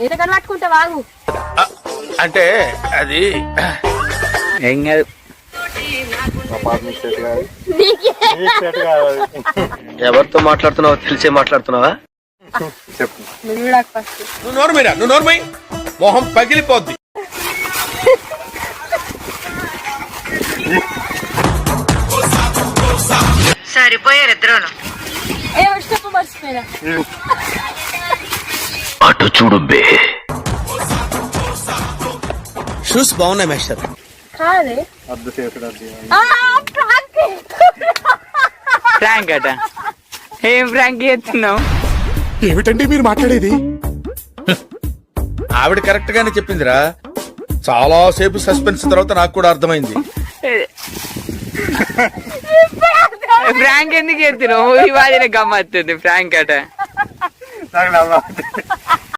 ఏదో కనబట్టుకుంటా వాగు. అంటే అది ఏం కాదు. ఎవరితో మాట్లాడుతున్నావో తెలిసే మాట్లాడుతున్నావా? చెప్పు. నువ్వు నోర్మై మొహం పగిలిపోద్ది. సరిపోయారు ఇద్దరును. మర్చిపోయినా అటు చూడు బే. షూస్ బాగున్నాయి మేస్టర్. కాదే అద్దు చేతుడు అద్దు. ఫ్రాంక్ అట. ఏం ఫ్రాంక్ చేస్తున్నావు? ఏమిటండి మీరు మాట్లాడేది? ఆవిడ కరెక్ట్ గానే చెప్పిందిరా. చాలా సేపు సస్పెన్స్ తర్వాత నాకు కూడా అర్థమైంది. ఫ్రాంక్ ఎందుకు చేస్తున్నావు? ఈ వాదిన గమ్మత్తుంది ఫ్రాంక్ అట. నాకు నవ్వు.